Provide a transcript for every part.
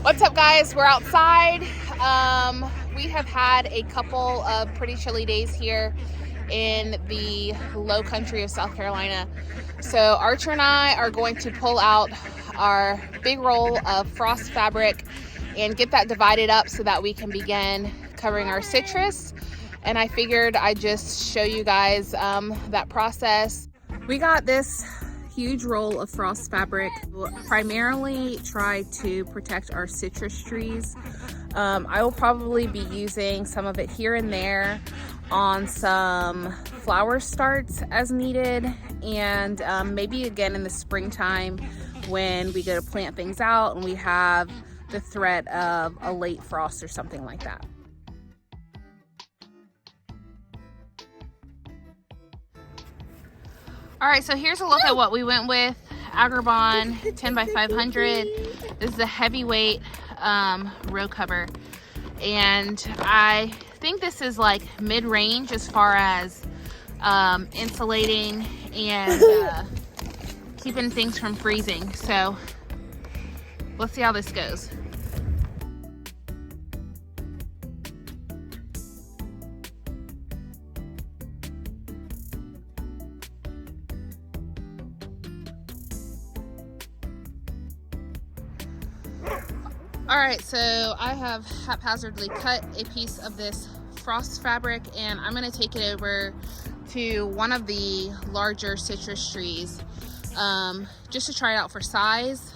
What's up, guys? We're outside. We have had a couple of pretty chilly days here in the low country of South Carolina. So Archer and I are going to pull out our big roll of frost fabric and get that divided up so that we can begin covering our citrus. And I figured I'd just show you guys that process. We got this huge roll of frost fabric. We'll primarily try to protect our citrus trees. I will probably be using some of it here and there on some flower starts as needed, and maybe again in the springtime when we go to plant things out and we have the threat of a late frost or something like that. All right, so here's a look at what we went with. Agribon 10 by 500. This is a heavyweight row cover. And I think this is like mid-range as far as insulating and keeping things from freezing. So let's see how this goes. All right, so I have haphazardly cut a piece of this frost fabric and I'm gonna take it over to one of the larger citrus trees just to try it out for size.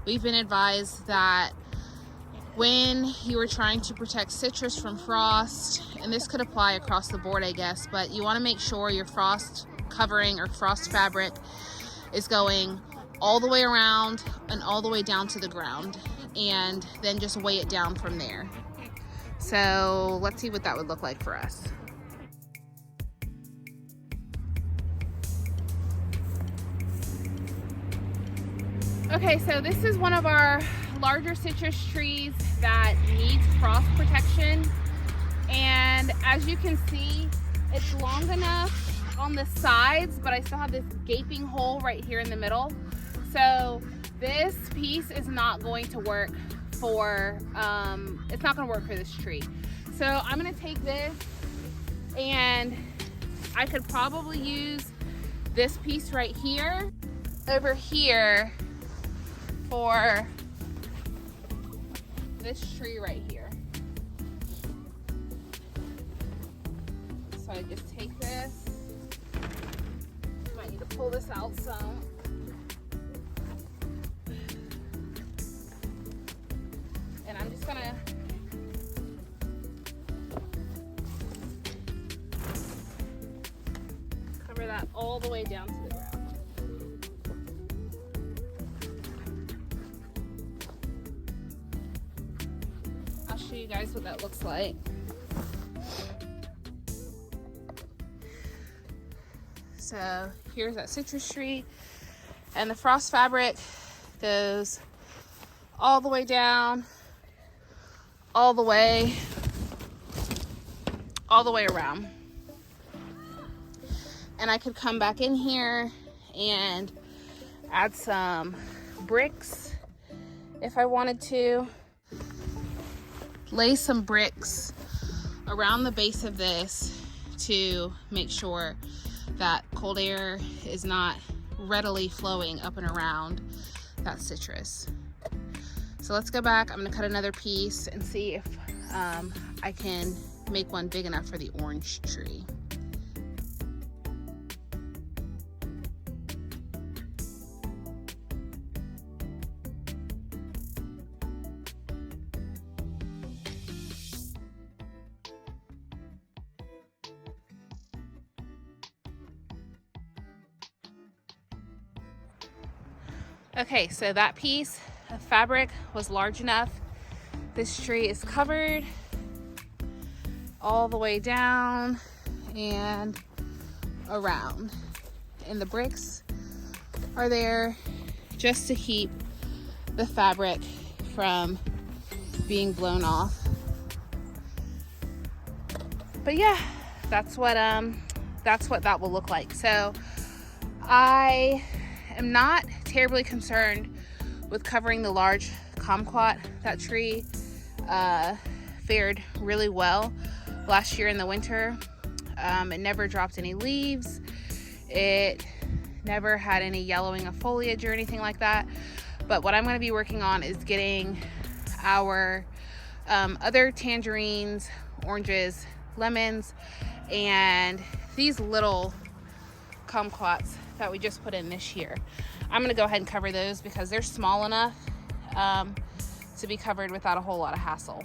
We've been advised that when you are trying to protect citrus from frost, and this could apply across the board, I guess, but you wanna make sure your frost covering or frost fabric is going all the way around and all the way down to the ground, and then just weigh it down from there. So let's see what that would look like for us. Okay, so this is one of our larger citrus trees that needs frost protection. And as you can see, it's long enough on the sides, but I still have this gaping hole right here in the middle. So this piece is not going to work for, it's not gonna work for this tree. So I'm gonna take this, and I could probably use this piece right here over here for this tree right here. So I just take this, might need to pull this out some. And I'm just gonna cover that all the way down to the ground. I'll show you guys what that looks like. So here's that citrus tree, and the frost fabric goes all the way down, all the way around. And I could come back in here and add some bricks if I wanted to. Lay some bricks around the base of this to make sure that cold air is not readily flowing up and around that citrus. So let's go back. I'm gonna cut another piece and see if I can make one big enough for the orange tree. Okay, so that piece of fabric was large enough. This tree is covered all the way down and around. And the bricks are there just to keep the fabric from being blown off. But yeah, that's what that will look like. So I am not terribly concerned with covering the large kumquat. That tree fared really well last year in the winter. It never dropped any leaves. It never had any yellowing of foliage or anything like that. But what I'm going to be working on is getting our other tangerines, oranges, lemons, and these little kumquats that we just put in this year. I'm going to go ahead and cover those because they're small enough to be covered without a whole lot of hassle.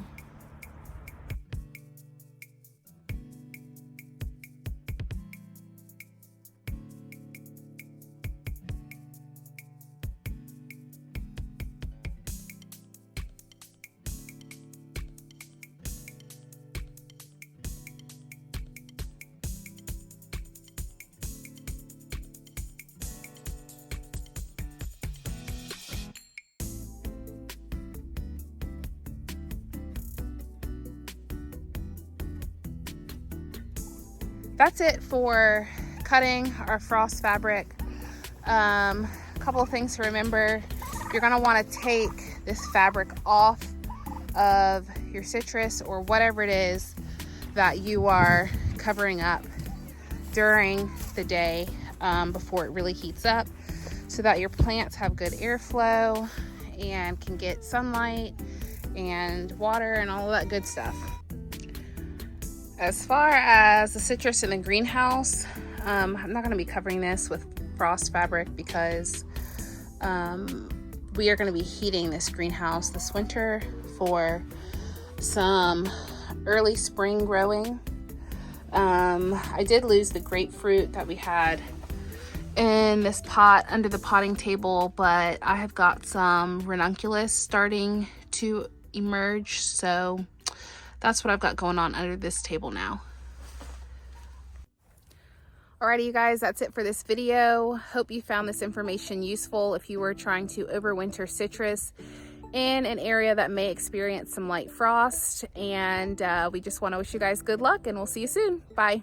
That's it for cutting our frost fabric. A couple of things to remember. You're gonna wanna take this fabric off of your citrus or whatever it is that you are covering up during the day before it really heats up, so that your plants have good airflow and can get sunlight and water and all of that good stuff. As far as the citrus in the greenhouse, I'm not going to be covering this with frost fabric because we are going to be heating this greenhouse this winter for some early spring growing. I did lose the grapefruit that we had in this pot under the potting table, but I have got some ranunculus starting to emerge, so that's what I've got going on under this table now. Alrighty, you guys, that's it for this video. Hope you found this information useful if you were trying to overwinter citrus in an area that may experience some light frost. And we just want to wish you guys good luck, and we'll see you soon. Bye.